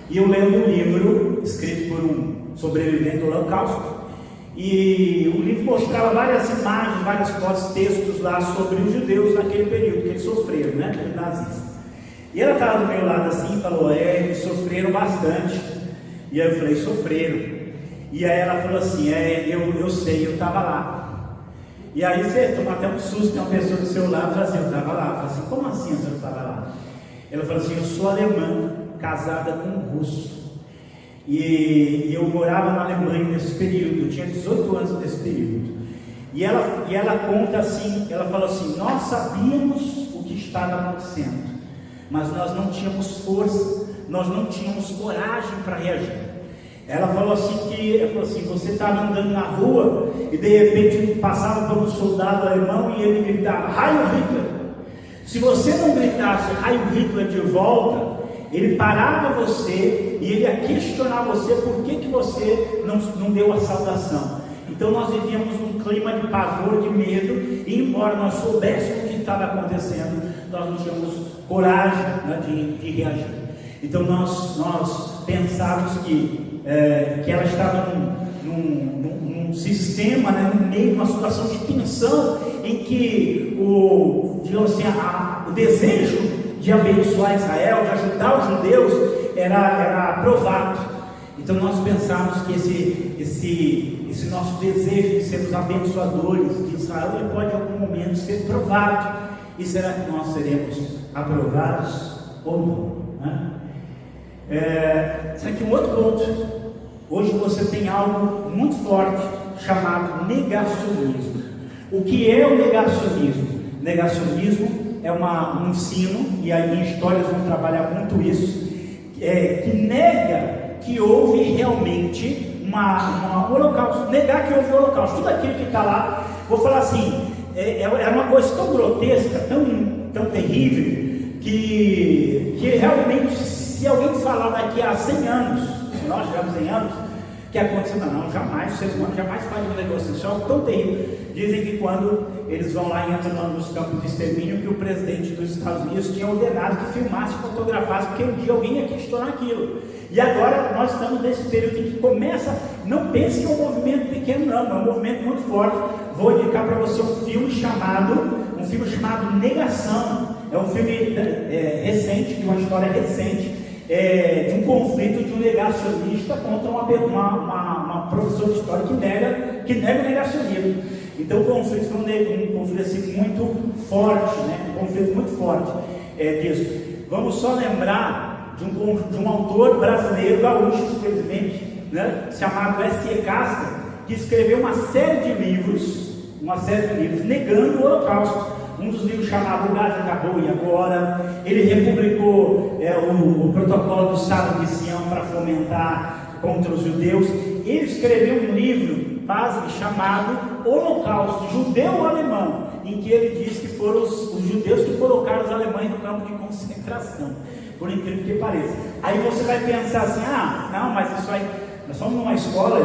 e eu lendo um livro escrito por um sobrevivente do Holocausto. E o livro mostrava várias imagens, várias fotos, textos lá sobre os judeus naquele período que eles sofreram, né, pelos nazistas. E ela estava do meu lado assim e falou, eles sofreram bastante. E aí eu falei, sofreram. E aí ela falou assim, eu sei, eu estava lá. E aí você toma até um susto, tem uma pessoa do seu lado e fala assim, eu estava lá. Eu falei assim, como assim a senhora estava lá? Ela falou assim, eu sou alemã, casada com um russo. E eu morava na Alemanha nesse período, eu tinha 18 anos nesse período. E ela conta assim, ela falou assim, nós sabíamos o que estava acontecendo, mas nós não tínhamos força, nós não tínhamos coragem para reagir. Ela falou assim, você estava andando na rua e de repente passava por um soldado alemão e ele gritava, Heil Hitler. Se você não gritasse Heil Hitler de volta, ele parava você e ele ia questionar você por que você não deu a saudação. Então nós vivíamos num clima de pavor, de medo, e embora nós soubéssemos o que estava acontecendo, nós não tínhamos coragem, né, de reagir. Então nós pensávamos que ela estava num sistema, né, no meio de uma situação de tensão, em que o desejo de abençoar Israel, de ajudar os judeus, era aprovado. Então nós pensávamos que esse nosso desejo de sermos abençoadores de Israel, ele pode em algum momento ser provado. E será que nós seremos aprovados ou não? Né? Será que um outro ponto? Hoje você tem algo muito forte chamado negacionismo. O que é o negacionismo? Negacionismo é um ensino, e aí em histórias vão trabalhar muito isso, que nega que houve realmente um holocausto, negar que houve um holocausto, tudo aquilo que está lá. Vou falar assim, é uma coisa tão grotesca, tão terrível, que realmente, se alguém falar daqui a 100 anos, se nós tivermos 100 anos, que aconteceu, não, jamais, o ser humano jamais faz um negócio assim, algo tão terrível. Dizem que quando eles vão lá e entram nos campos de extermínio, que o presidente dos Estados Unidos tinha ordenado que filmasse e fotografasse, porque um dia alguém ia questionar aquilo. E agora nós estamos nesse período em que começa, não pense que é um movimento pequeno, não, é um movimento muito forte. Vou indicar para você um filme chamado Negação. É um filme recente, de uma história recente, de um conflito de um negacionista contra uma professora de história que nega o negacionismo. Então o conflito foi um conflito assim, muito forte, né? Um conflito muito forte disso. Vamos só lembrar de um autor brasileiro, gaúcho, infelizmente, né? Chamado S.E. Casca, que escreveu uma série de livros negando o Holocausto. Um dos livros chamado O Gás Acabou e Agora. Ele republicou o protocolo do Sábado de Sião para fomentar contra os judeus. Ele escreveu um livro pasme, chamado Holocausto judeu-alemão, em que ele diz que foram os judeus que colocaram os alemães no campo de concentração, por incrível que pareça. Aí você vai pensar assim, não, mas isso aí, nós somos numa escola,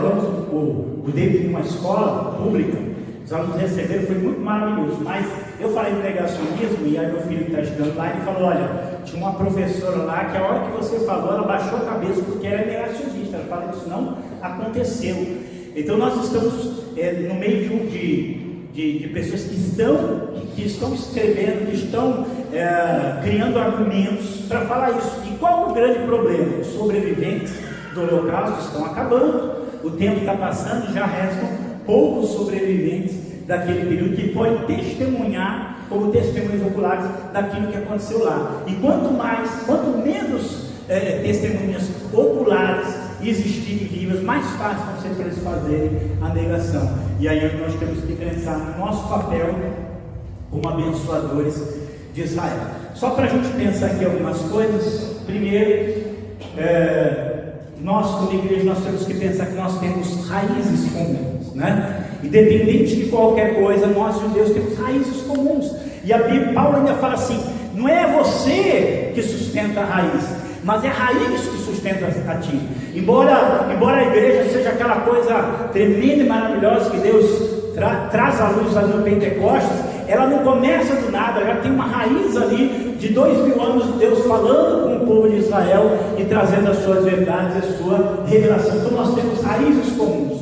o David numa escola pública, os alunos receberam, foi muito maravilhoso, mas eu falei de negacionismo, e aí meu filho que está estudando lá, ele falou, olha, tinha uma professora lá, que a hora que você falou, ela baixou a cabeça, porque era negacionista, ela falou, isso não aconteceu. Então nós estamos no meio de pessoas que estão escrevendo, que estão criando argumentos para falar isso. E qual o grande problema? Os sobreviventes do Holocausto estão acabando, o tempo está passando, já restam poucos sobreviventes daquele período que podem testemunhar como testemunhos oculares daquilo que aconteceu lá. E quanto menos testemunhas oculares existirem vivas, mais fácil vão ser para eles fazerem a negação. E aí nós temos que pensar no nosso papel como abençoadores de Israel. Só para a gente pensar aqui algumas coisas. Primeiro, nós como igreja, nós temos que pensar que nós temos raízes comuns, né? Independente de qualquer coisa, nós judeus temos raízes comuns. E a Bíblia, Paulo ainda fala assim, não é você que sustenta a raiz, mas é a raiz que sustenta a ti. Embora a igreja seja aquela coisa tremenda e maravilhosa que Deus traz à luz ali no Pentecostes, ela não começa do nada, já tem uma raiz ali de 2000 anos de Deus falando com o povo de Israel e trazendo as suas verdades, a sua revelação. Então nós temos raízes comuns,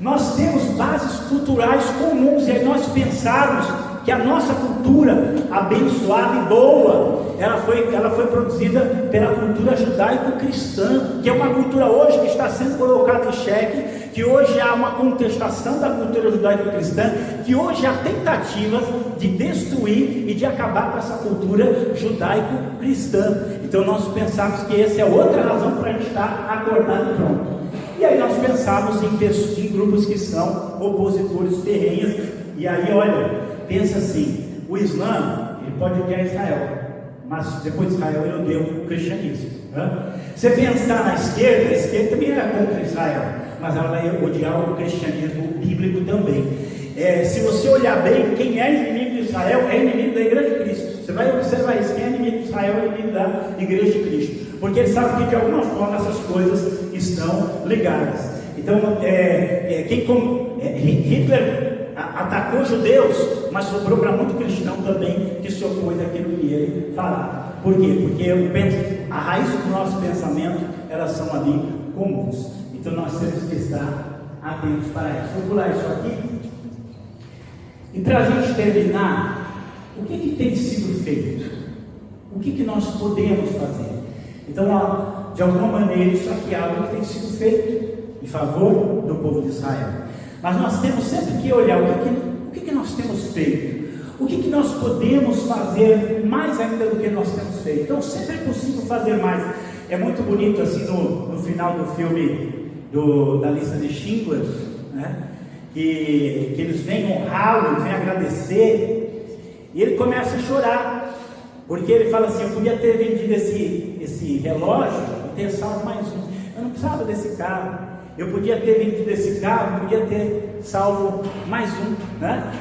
nós temos bases culturais comuns, e aí nós pensarmos que a nossa cultura abençoada e boa, ela foi produzida pela cultura judaico-cristã, que é uma cultura hoje que está sendo colocada em xeque, que hoje há uma contestação da cultura judaico-cristã, que hoje há tentativas de destruir e de acabar com essa cultura judaico-cristã. Então nós pensamos que essa é outra razão para a gente estar acordado e pronto. E aí nós pensamos em grupos que são opositores ferrenhos, e aí olha, pensa assim, o Islã, ele pode odiar Israel, mas depois de Israel ele odeia o cristianismo, né? Você pensar na esquerda, a esquerda também era contra Israel, mas ela vai odiar o cristianismo bíblico também. Se você olhar bem, quem é inimigo de Israel é inimigo da igreja de Cristo. Você vai observar isso, quem é inimigo de Israel é inimigo da igreja de Cristo, porque ele sabe que de alguma forma essas coisas estão ligadas. Então, Hitler atacou judeus, mas sobrou para muito cristão também que se opôs àquilo que ele falava. Por quê? Porque a raiz do nosso pensamento, elas são ali comuns. Então nós temos que estar atentos para isso. Vou pular isso aqui. E para a gente terminar, o que tem sido feito? O que nós podemos fazer? Então, de alguma maneira, isso aqui é algo que tem sido feito em favor do povo de Israel. Mas nós temos sempre que olhar o que nós temos feito, o que nós podemos fazer mais ainda do que nós temos feito. Então sempre é possível fazer mais. É muito bonito assim no final do filme da lista de Schindler, né? que eles vêm honrá-lo, eles vêm agradecer, e ele começa a chorar, porque ele fala assim, eu podia ter vendido esse relógio e ter salvo mais um, eu não precisava desse carro. Eu podia ter vendido esse carro, podia ter salvo mais um, né?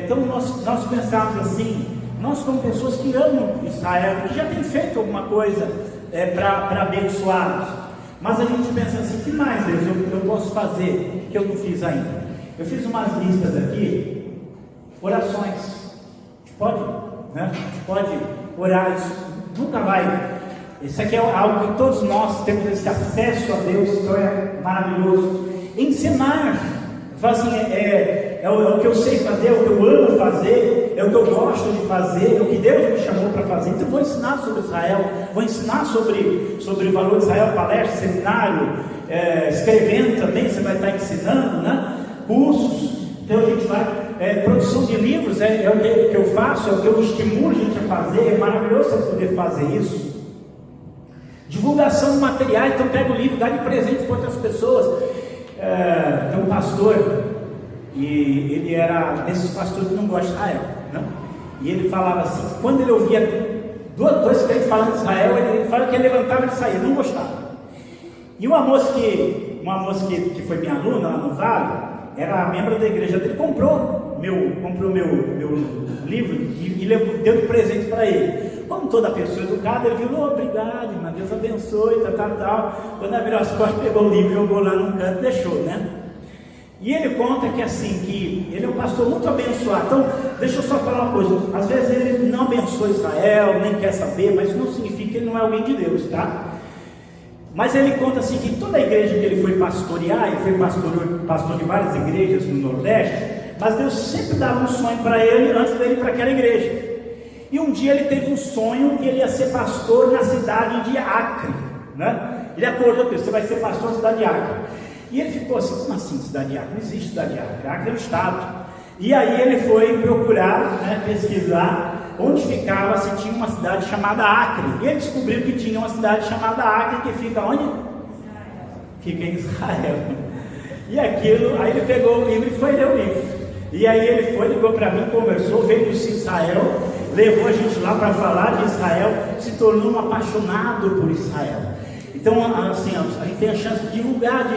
Então nós pensamos assim, nós como pessoas que amam Israel, que já tem feito alguma coisa para abençoá-los, mas a gente pensa assim, que mais Deus eu posso fazer que eu não fiz ainda? Eu fiz umas listas aqui, orações, a gente pode orar, isso nunca vai. Isso aqui é algo que todos nós temos esse acesso a Deus, então é maravilhoso. Ensinar, assim, é o que eu sei fazer, é o que eu amo fazer, é o que eu gosto de fazer, é o que Deus me chamou para fazer. Então eu vou ensinar sobre Israel, vou ensinar sobre o valor de Israel, palestra, seminário, escrevendo também, você vai estar ensinando, né? Cursos. Então a gente vai, produção de livros, é o que eu faço, é o que eu estimulo a gente a fazer, é maravilhoso você poder fazer isso. Divulgação de material, então pega o livro, dá de presente para outras pessoas. Tem um pastor, e ele era desses pastores que não gostam de Israel, né? E ele falava assim, quando ele ouvia dois crentes falando de Israel, ele falava que ele levantava e saía, não gostava. E uma moça que uma moça que foi minha aluna lá no Vale, era membro da igreja dele, comprou meu livro e deu de presente para ele. Como toda pessoa educada, ele viu, obrigado, irmã, Deus abençoe, tal. Quando ela virou as costas, pegou o livro, jogou lá num canto e deixou, né? E ele conta que assim, que ele é um pastor muito abençoado. Então, deixa eu só falar uma coisa, às vezes ele não abençoa Israel, nem quer saber, mas isso não significa que ele não é alguém de Deus, tá? Mas ele conta assim, que toda a igreja que ele foi pastorear, ele foi pastor de várias igrejas no Nordeste, mas Deus sempre dava um sonho para ele, antes dele ir para aquela igreja. E um dia ele teve um sonho que ele ia ser pastor na cidade de Acre, né? Ele acordou com isso, você vai ser pastor na cidade de Acre. E ele ficou assim, como assim cidade de Acre? Não existe cidade de Acre, Acre é um estado. E aí ele foi procurar, né, pesquisar onde ficava, se tinha uma cidade chamada Acre. E ele descobriu que tinha uma cidade chamada Acre, que fica onde? Fica em Israel. E aquilo, aí ele pegou o livro e foi ler o livro. E aí ele foi, ligou para mim, conversou, veio de Israel, levou a gente lá para falar de Israel, se tornou um apaixonado por Israel. Então, assim, a gente tem a chance de divulgar,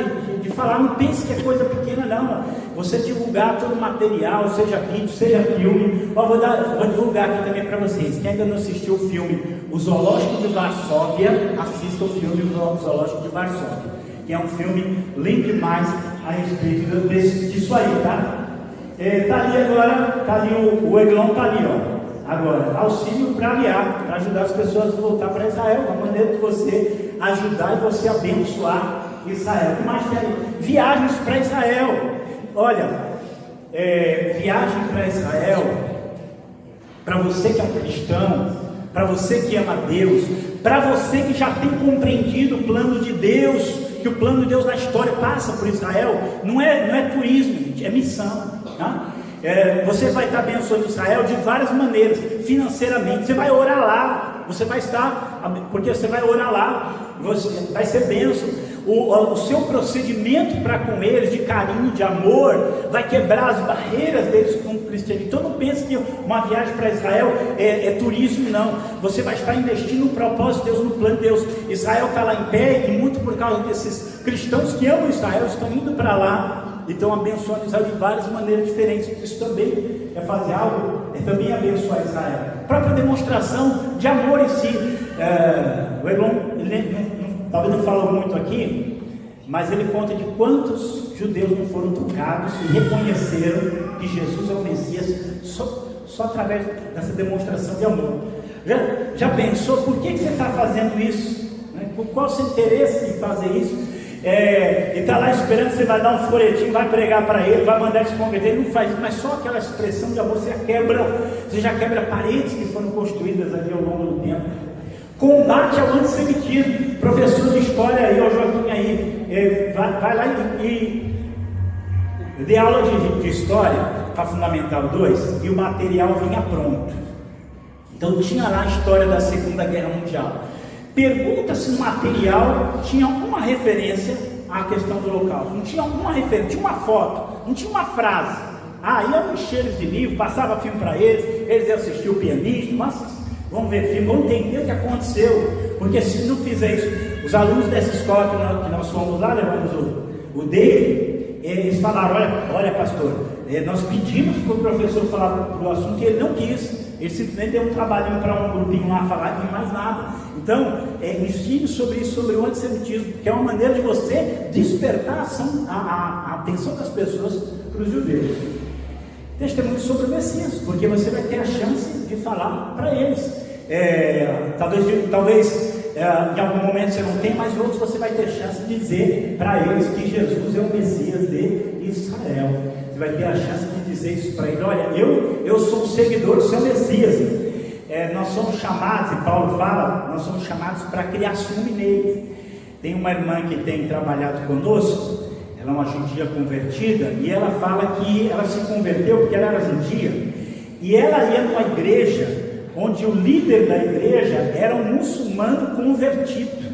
de falar, não pense que é coisa pequena, não. Você divulgar todo o material, seja vídeo, seja filme. Vou divulgar aqui também para vocês. Quem ainda não assistiu o filme O Zoológico de Varsóvia, assista o filme O Zoológico de Varsóvia, que é um filme lindo demais a respeito disso aí, tá? Tá ali agora, tá ali o Eglon, tá ali, ó. Agora, auxílio para aliar, para ajudar as pessoas a voltar para Israel, uma maneira de você ajudar e você abençoar Israel. O que mais tem? Viagens para Israel. Olha, viagem para Israel, para você que é um cristão, para você que ama Deus, para você que já tem compreendido o plano de Deus, que o plano de Deus na história passa por Israel, não é turismo, é missão, tá? Você vai estar abençoando Israel de várias maneiras, financeiramente, você vai orar lá, você vai estar, porque você vai orar lá, você vai ser bênção, o seu procedimento para com eles, de carinho, de amor, vai quebrar as barreiras deles com o cristianismo. Então não pense que uma viagem para Israel é turismo, não. Você vai estar investindo no propósito de Deus, no plano de Deus. Israel está lá em pé, e muito por causa desses cristãos que amam Israel, estão indo para lá, e estão abençoando Israel de várias maneiras diferentes. Isso também é fazer algo, é também abençoar Israel. A própria demonstração de amor em si. O Eglon, talvez não falou muito aqui, mas ele conta de quantos judeus não foram tocados e reconheceram que Jesus é o Messias só através dessa demonstração de amor. Já pensou por que você está fazendo isso? Qual o seu interesse em fazer isso? E está lá esperando, você vai dar um folhetinho, vai pregar para ele, vai mandar ele se converter, ele não faz isso, mas só aquela expressão de amor, você já quebra paredes que foram construídas ali ao longo do tempo. Combate ao antissemitismo. Professor de história aí, o Joaquim aí, vai lá e eu dei aula de história para Fundamental 2 e o material vinha pronto. Então tinha lá a história da Segunda Guerra Mundial. Pergunta se o material tinha alguma referência à questão do Holocausto. Não tinha alguma referência, tinha uma foto, não tinha uma frase. Iam encher eles de livro, passava filme para eles iam assistir o pianista, vamos ver filme, vamos entender o que aconteceu, porque se não fizer isso, os alunos dessa escola que nós fomos lá, levamos o dele, eles falaram, olha pastor, nós pedimos para o professor falar do assunto e ele não quis, ele simplesmente deu um trabalhinho para um grupinho lá falar e mais nada. Então, ensine sobre isso, sobre o antissemitismo, que é uma maneira de você despertar a atenção das pessoas para os judeus. Testemunho sobre o Messias, porque você vai ter a chance de falar para eles. Talvez em algum momento você não tenha, mas em outros você vai ter chance de dizer para eles que Jesus é o Messias de Israel. Você vai ter a chance de dizer isso para ele: olha, eu sou um seguidor do seu Messias. Nós somos chamados, e Paulo fala, nós somos chamados para criar ciúme nele. Tem uma irmã que tem trabalhado conosco, ela é uma judia convertida, e ela fala que ela se converteu porque ela era judia, e ela ia numa igreja onde o líder da igreja era um muçulmano convertido,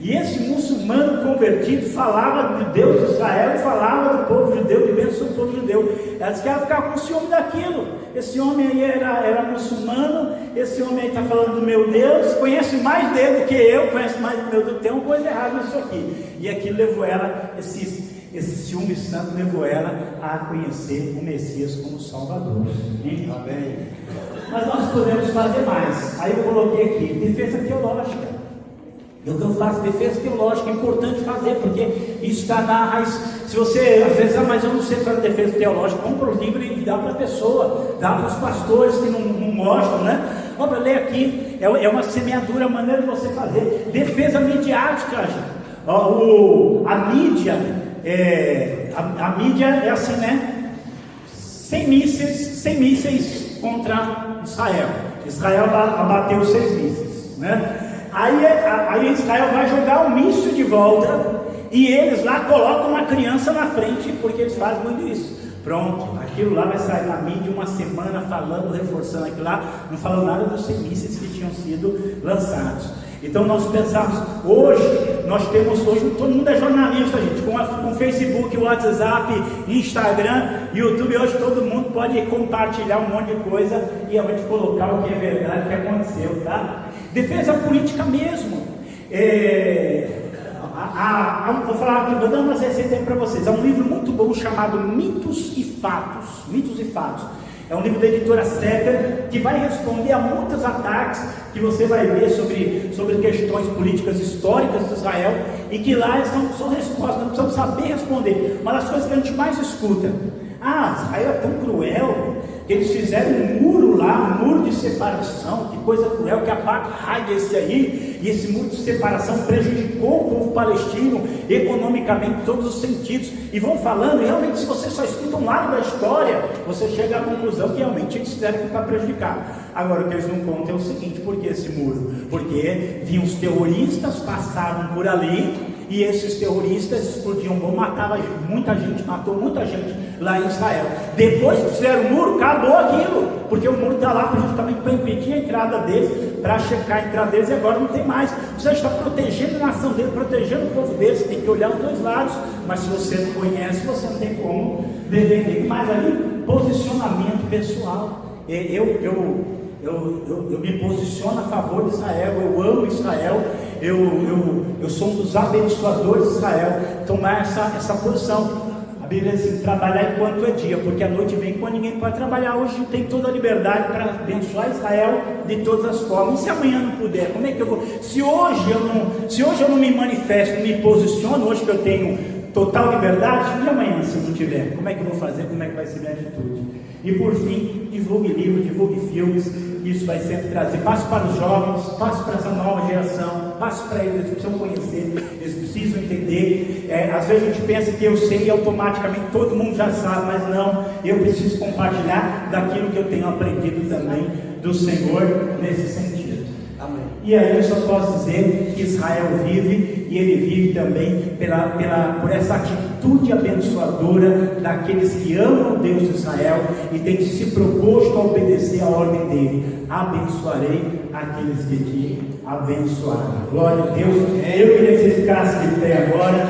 e esse muçulmano convertido falava de Deus de Israel, falava do povo judeu, de bênção para todo judeu. Ela disse que ela ficava com ciúme daquilo. Esse homem aí era muçulmano, esse homem aí está falando do meu Deus, conhece mais dele do que eu, conhece mais do meu Deus, tem uma coisa errada nisso aqui. E aquilo levou ela, esse ciúme santo levou ela a conhecer o Messias como Salvador. Amém. Mas nós podemos fazer mais. Aí eu coloquei aqui, defesa teológica. É o que eu faço, defesa teológica, é importante fazer, porque isso está na raiz. Se você, às vezes, mas eu não sei fazer defesa teológica, compra o livro e dá para a pessoa, dá para os pastores que não gostam, né? Olha, lê aqui, é uma semeadura, a maneira de você fazer. Defesa midiática, gente. A mídia, a mídia é assim, né? 100 mísseis contra Israel. Israel abateu 6 mísseis, né? Aí Israel vai jogar o míssil de volta e eles lá colocam uma criança na frente, porque eles fazem muito isso. Pronto, aquilo lá vai sair na mídia uma semana falando, reforçando aquilo lá, não falou nada dos 100 mísseis que tinham sido lançados. Então nós pensamos, hoje todo mundo é jornalista, gente, com Facebook, WhatsApp, Instagram, YouTube, hoje todo mundo pode compartilhar um monte de coisa e realmente colocar o que é verdade, o que aconteceu, tá? Defesa política mesmo. Vou falar aqui, vou dar umas receitas para vocês. É um livro muito bom chamado Mitos e Fatos. Mitos e Fatos. É um livro da editora Sefer que vai responder a muitos ataques que você vai ver sobre questões políticas históricas de Israel e que lá são respostas, não precisamos saber responder. Uma das coisas que a gente mais escuta: Israel é tão cruel que eles fizeram um muro lá, um muro de separação, que coisa cruel, que apartheid esse aí, e esse muro de separação prejudicou o povo palestino economicamente em todos os sentidos, e vão falando, e realmente se você só escuta um lado da história, você chega à conclusão que realmente eles fizeram para prejudicar. Agora o que eles não contam é o seguinte: por que esse muro? Porque vinham os terroristas, passavam por ali, e esses terroristas explodiam bomba, matavam muita gente, matou muita gente lá em Israel. Depois que fizeram o muro, acabou aquilo, porque o muro está lá justamente para impedir a entrada deles, para checar a entrada deles, e agora não tem mais. Você está protegendo a nação dele, protegendo o povo deles, tem que olhar os dois lados, mas se você não conhece, você não tem como defender. Mas ali, posicionamento pessoal. Eu me posiciono a favor de Israel, eu amo Israel, eu sou um dos abençoadores de Israel. Tomar essa posição. A Bíblia diz assim: trabalhar enquanto é dia, porque a noite vem quando ninguém pode trabalhar. Hoje tem toda a liberdade para abençoar Israel de todas as formas. E se amanhã não puder, como é que eu vou? Se hoje eu não me manifesto, me posiciono, hoje que eu tenho total liberdade, e amanhã se não tiver, como é que eu vou fazer? Como é que vai ser minha atitude? E por fim, divulgue livros, divulgue filmes. Isso vai sempre trazer, passe para os jovens, passe para essa nova geração, passe para eles precisam conhecer, eles precisam entender. Às vezes a gente pensa que eu sei e automaticamente todo mundo já sabe, mas não, eu preciso compartilhar daquilo que eu tenho aprendido também do Senhor nesse sentido. Amém. E aí eu só posso dizer que Israel vive, e ele vive também por essa atitude abençoadora daqueles que amam o Deus de Israel e têm se proposto a obedecer a ordem dele: abençoarei aqueles que te abençoaram. Glória a Deus. Eu queria que vocês ficassem de pé agora.